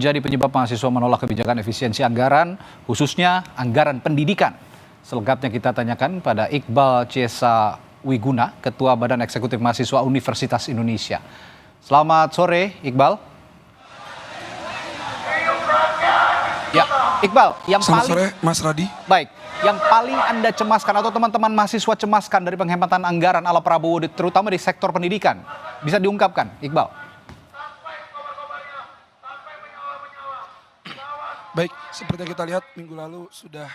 menjadi penyebab mahasiswa menolak kebijakan efisiensi anggaran, khususnya anggaran pendidikan? Selengkapnya kita tanyakan pada Iqbal Ciesa Wiguna, Ketua Badan Eksekutif Mahasiswa Universitas Indonesia. Selamat sore, Iqbal. Ya, Iqbal, yang Selamat paling... sore, Mas Radi. Baik, yang paling Anda cemaskan atau teman-teman mahasiswa cemaskan dari penghematan anggaran ala Prabowo, terutama di sektor pendidikan, bisa diungkapkan, Iqbal? Baik, seperti yang kita lihat minggu lalu sudah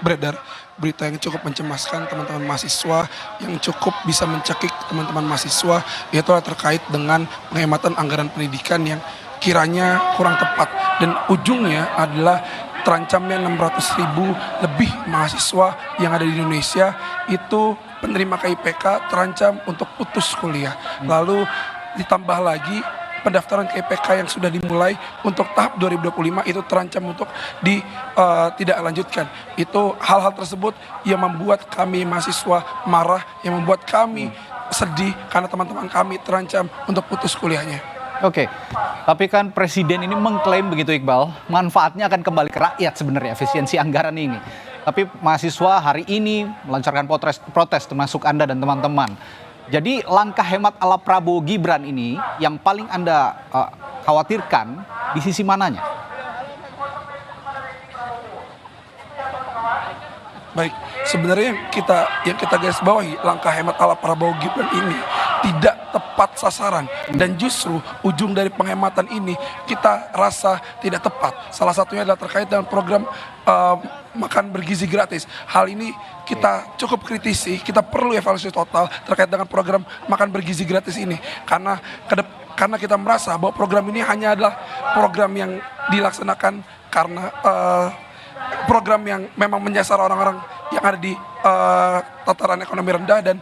beredar berita yang cukup mencemaskan teman-teman mahasiswa, yang cukup bisa mencekik teman-teman mahasiswa, yaitu terkait dengan penghematan anggaran pendidikan yang kiranya kurang tepat. Dan ujungnya adalah terancamnya 600.000 lebih mahasiswa yang ada di Indonesia itu penerima KIPK terancam untuk putus kuliah. Lalu ditambah lagi pendaftaran KIPK yang sudah dimulai untuk tahap 2025 itu terancam untuk tidak lanjutkan. Itu hal-hal tersebut yang membuat kami mahasiswa marah, yang membuat kami sedih karena teman-teman kami terancam untuk putus kuliahnya. Oke, tapi kan Presiden ini mengklaim begitu, Iqbal, manfaatnya akan kembali ke rakyat sebenarnya, efisiensi anggaran ini. Tapi mahasiswa hari ini melancarkan protes termasuk Anda dan teman-teman. Jadi langkah hemat ala Prabowo Gibran ini yang paling Anda khawatirkan di sisi mananya? Baik, sebenarnya yang kita garis bawahi, langkah hemat ala Prabowo Gibran ini tidak tepat sasaran, dan justru ujung dari penghematan ini kita rasa tidak tepat. Salah satunya adalah terkait dengan program makan bergizi gratis. Hal ini kita cukup kritisi, kita perlu evaluasi total terkait dengan program makan bergizi gratis ini, karena kita merasa bahwa program ini hanya adalah program yang dilaksanakan karena program yang memang menyasar orang-orang yang ada di tataran ekonomi rendah, dan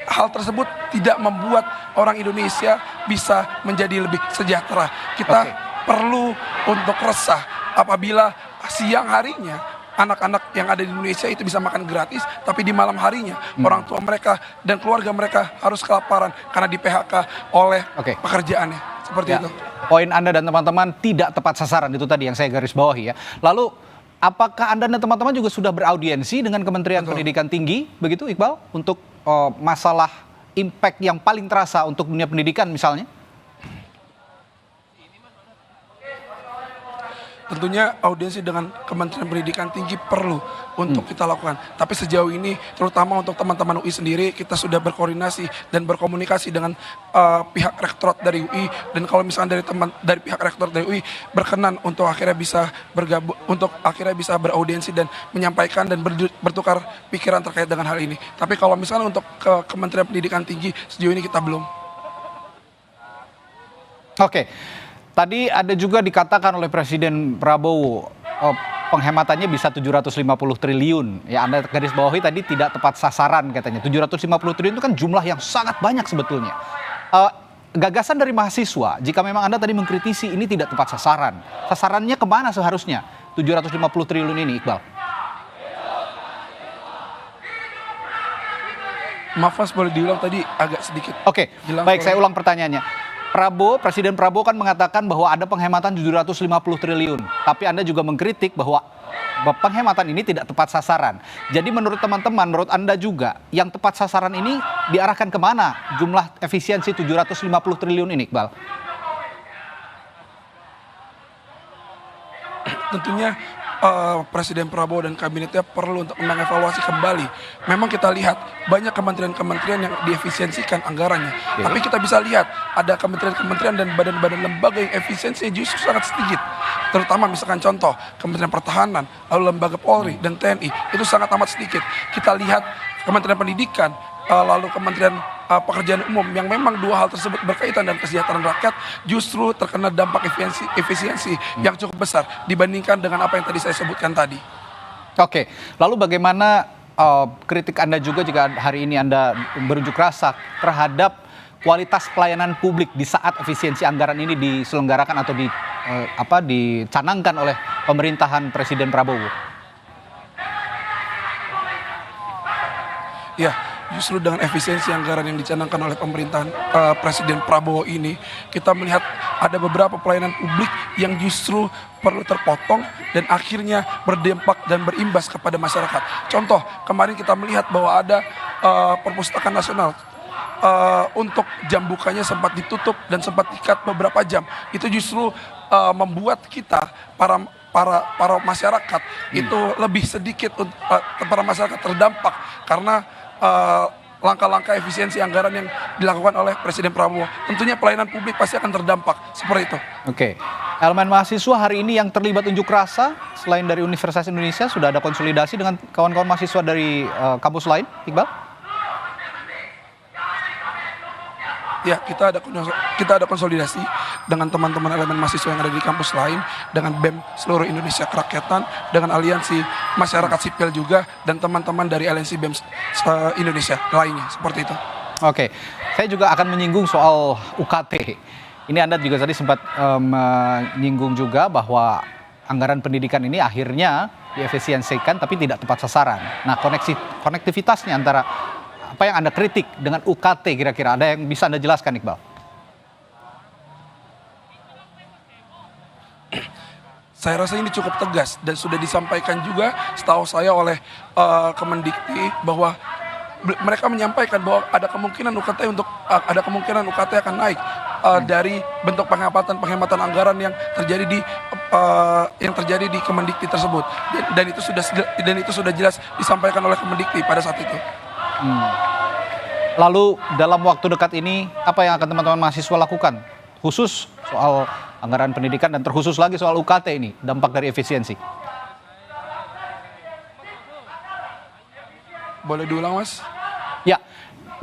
hal tersebut tidak membuat orang Indonesia bisa menjadi lebih sejahtera. Kita perlu untuk resah apabila siang harinya anak-anak yang ada di Indonesia itu bisa makan gratis, tapi di malam harinya orang tua mereka dan keluarga mereka harus kelaparan karena di PHK oleh pekerjaannya. Seperti itu. Poin Anda dan teman-teman tidak tepat sasaran, itu tadi yang saya garis bawahi ya. Lalu apakah Anda dan teman-teman juga sudah beraudiensi dengan Kementerian Pendidikan Tinggi, begitu Iqbal, untuk masalah impact yang paling terasa untuk dunia pendidikan misalnya? Tentunya audiensi dengan Kementerian Pendidikan Tinggi perlu untuk kita lakukan. Tapi sejauh ini, terutama untuk teman-teman UI sendiri, kita sudah berkoordinasi dan berkomunikasi dengan pihak rektorat dari UI. Dan kalau misalnya dari pihak rektorat dari UI berkenan untuk akhirnya bisa bergabung, untuk akhirnya bisa beraudiensi dan menyampaikan dan bertukar pikiran terkait dengan hal ini. Tapi kalau misalnya untuk Kementerian Pendidikan Tinggi, sejauh ini kita belum. Oke. Tadi ada juga dikatakan oleh Presiden Prabowo penghematannya bisa 750 triliun. Ya, Anda garis bawahi tadi tidak tepat sasaran katanya. 750 triliun itu kan jumlah yang sangat banyak sebetulnya. Gagasan dari mahasiswa, jika memang Anda tadi mengkritisi ini tidak tepat sasaran, sasarannya kemana seharusnya 750 triliun ini, Iqbal? Maaf Mas, boleh diulang tadi agak sedikit. Oke, baik, saya ulang pertanyaannya. Presiden Prabowo kan mengatakan bahwa ada penghematan 750 triliun. Tapi Anda juga mengkritik bahwa penghematan ini tidak tepat sasaran. Jadi menurut teman-teman, menurut Anda juga, yang tepat sasaran ini diarahkan kemana jumlah efisiensi 750 triliun ini, Iqbal? Tentunya Presiden Prabowo dan kabinetnya perlu untuk mengevaluasi kembali. Memang kita lihat banyak kementerian-kementerian yang diefisiensikan anggarannya. Tapi kita bisa lihat ada kementerian-kementerian dan badan-badan lembaga yang efisiensinya justru sangat sedikit. Terutama misalkan contoh Kementerian Pertahanan, lalu lembaga Polri dan TNI itu sangat amat sedikit. Kita lihat Kementerian Pendidikan, lalu Kementerian Pekerjaan Umum, yang memang dua hal tersebut berkaitan dengan kesejahteraan rakyat, justru terkena dampak efisiensi yang cukup besar dibandingkan dengan apa yang tadi saya sebutkan tadi. Oke, lalu bagaimana kritik Anda juga jika hari ini Anda berunjuk rasa terhadap kualitas pelayanan publik di saat efisiensi anggaran ini diselenggarakan atau dicanangkan oleh pemerintahan Presiden Prabowo? Ya, justru dengan efisiensi anggaran yang dicanangkan oleh pemerintahan Presiden Prabowo ini, kita melihat ada beberapa pelayanan publik yang justru perlu terpotong dan akhirnya berdampak dan berimbas kepada masyarakat. Contoh, kemarin kita melihat bahwa ada perpustakaan nasional untuk jam bukanya sempat ditutup dan sempat dikat beberapa jam. Itu justru membuat kita para masyarakat itu lebih sedikit para masyarakat terdampak karena langkah-langkah efisiensi anggaran yang dilakukan oleh Presiden Prabowo. Tentunya pelayanan publik pasti akan terdampak seperti itu. Oke, elemen mahasiswa hari ini yang terlibat unjuk rasa selain dari Universitas Indonesia sudah ada konsolidasi dengan kawan-kawan mahasiswa dari kampus lain, Iqbal? Ya, kita ada konsolidasi dengan teman-teman elemen mahasiswa yang ada di kampus lain, dengan BEM seluruh Indonesia Kerakyatan, dengan aliansi masyarakat sipil juga, dan teman-teman dari aliansi BEM Indonesia lainnya, seperti itu. Oke, saya juga akan menyinggung soal UKT. Ini Anda juga tadi sempat menyinggung juga bahwa anggaran pendidikan ini akhirnya diefisiensikan tapi tidak tepat sasaran. Nah, konektivitasnya antara apa yang Anda kritik dengan UKT kira-kira ada yang bisa Anda jelaskan, Iqbal? Saya rasa ini cukup tegas dan sudah disampaikan juga setahu saya oleh Kemendikti bahwa mereka menyampaikan bahwa ada kemungkinan UKT akan naik dari bentuk penghematan anggaran yang terjadi di Kemendikti tersebut dan itu sudah jelas disampaikan oleh Kemendikti pada saat itu. Lalu dalam waktu dekat ini apa yang akan teman-teman mahasiswa lakukan? Khusus soal anggaran pendidikan dan terkhusus lagi soal UKT ini, dampak dari efisiensi. Boleh diulang, Mas? Ya,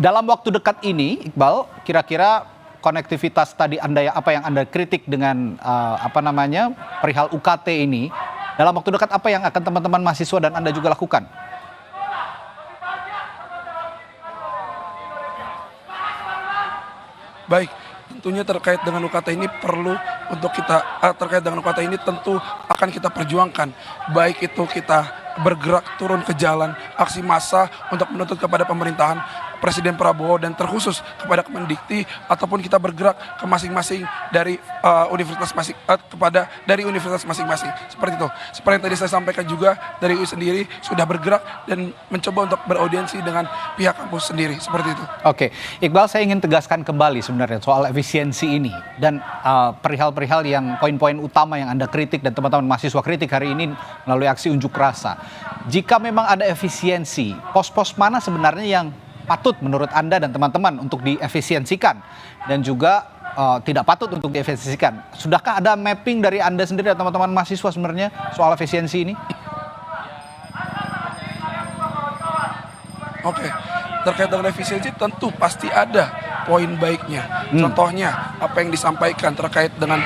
dalam waktu dekat ini, Iqbal, kira-kira konektivitas tadi apa yang Anda kritik dengan perihal UKT ini, dalam waktu dekat apa yang akan teman-teman mahasiswa dan Anda juga lakukan? Baik, tentunya terkait dengan UKT ini terkait dengan UKT ini tentu akan kita perjuangkan. Baik itu kita bergerak turun ke jalan, aksi massa untuk menuntut kepada pemerintahan Presiden Prabowo dan terkhusus kepada Kemendikti, ataupun kita bergerak ke masing-masing dari universitas masing-masing. Seperti itu. Seperti yang tadi saya sampaikan juga, dari UI sendiri sudah bergerak dan mencoba untuk beraudiensi dengan pihak kampus sendiri. Seperti itu. Oke, Iqbal, saya ingin tegaskan kembali sebenarnya soal efisiensi ini dan perihal-perihal yang poin-poin utama yang Anda kritik dan teman-teman mahasiswa kritik hari ini melalui aksi unjuk rasa. Jika memang ada efisiensi, pos-pos mana sebenarnya yang patut menurut Anda dan teman-teman untuk diefisiensikan dan juga tidak patut untuk diefisiensikan? Sudahkah ada mapping dari Anda sendiri dan teman-teman mahasiswa sebenarnya soal efisiensi ini? Oke, terkait dengan efisiensi tentu pasti ada poin baiknya. Contohnya apa yang disampaikan terkait dengan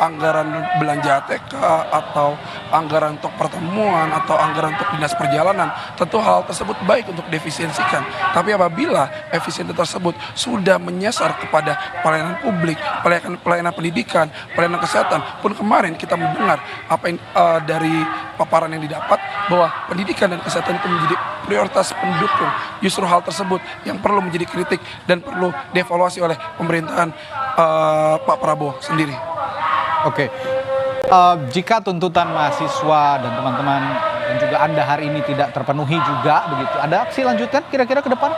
anggaran belanja ATK atau anggaran untuk pertemuan atau anggaran untuk dinas perjalanan, tentu hal tersebut baik untuk diefisiensikan. Tapi apabila efisiensi tersebut sudah menyasar kepada pelayanan publik, pelayanan pendidikan, pelayanan kesehatan, pun kemarin kita mendengar apa yang dari paparan yang didapat bahwa pendidikan dan kesehatan itu menjadi prioritas pendukung. Justru hal tersebut yang perlu menjadi kritik dan perlu dievaluasi oleh pemerintahan Pak Prabowo sendiri. Oke, jika tuntutan mahasiswa dan teman-teman dan juga Anda hari ini tidak terpenuhi juga begitu, ada aksi lanjutan kira-kira ke depan?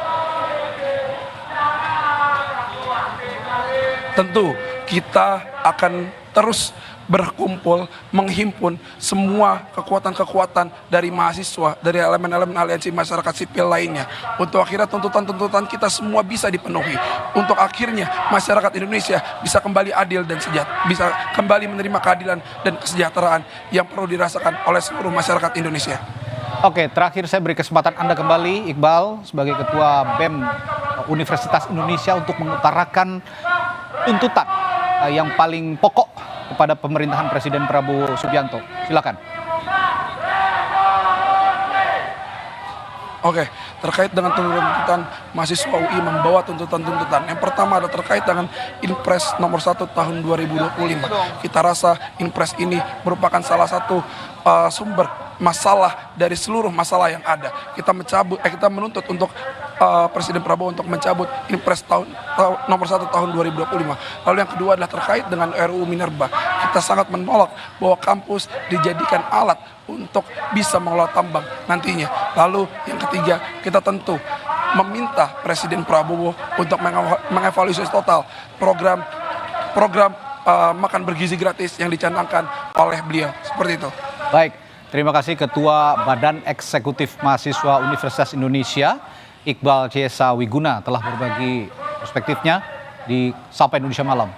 Tentu kita akan terus berkumpul, menghimpun semua kekuatan-kekuatan dari mahasiswa, dari elemen-elemen aliansi masyarakat sipil lainnya, untuk akhirnya tuntutan-tuntutan kita semua bisa dipenuhi, untuk akhirnya masyarakat Indonesia bisa kembali adil dan bisa kembali menerima keadilan dan kesejahteraan yang perlu dirasakan oleh seluruh masyarakat Indonesia. Oke, terakhir saya beri kesempatan Anda kembali, Iqbal, sebagai Ketua BEM Universitas Indonesia untuk mengutarakan tuntutan yang paling pokok kepada pemerintahan Presiden Prabowo Subianto. Silakan. Oke, terkait dengan tuntutan mahasiswa UI membawa tuntutan-tuntutan. Yang pertama adalah terkait dengan Inpres nomor 1 tahun 2025. Kita rasa Inpres ini merupakan salah satu sumber masalah dari seluruh masalah yang ada. Kita menuntut untuk Presiden Prabowo untuk mencabut Impres nomor 1 tahun 2025. Lalu yang kedua adalah terkait dengan RUU Minerba. Kita sangat menolak bahwa kampus dijadikan alat untuk bisa mengelola tambang nantinya. Lalu yang ketiga, kita tentu meminta Presiden Prabowo untuk mengevaluasi total program makan bergizi gratis yang dicanangkan oleh beliau. Seperti itu. Baik, terima kasih Ketua Badan Eksekutif Mahasiswa Universitas Indonesia, Iqbal Ciesa Wiguna, telah berbagi perspektifnya di Sapa Indonesia Malam.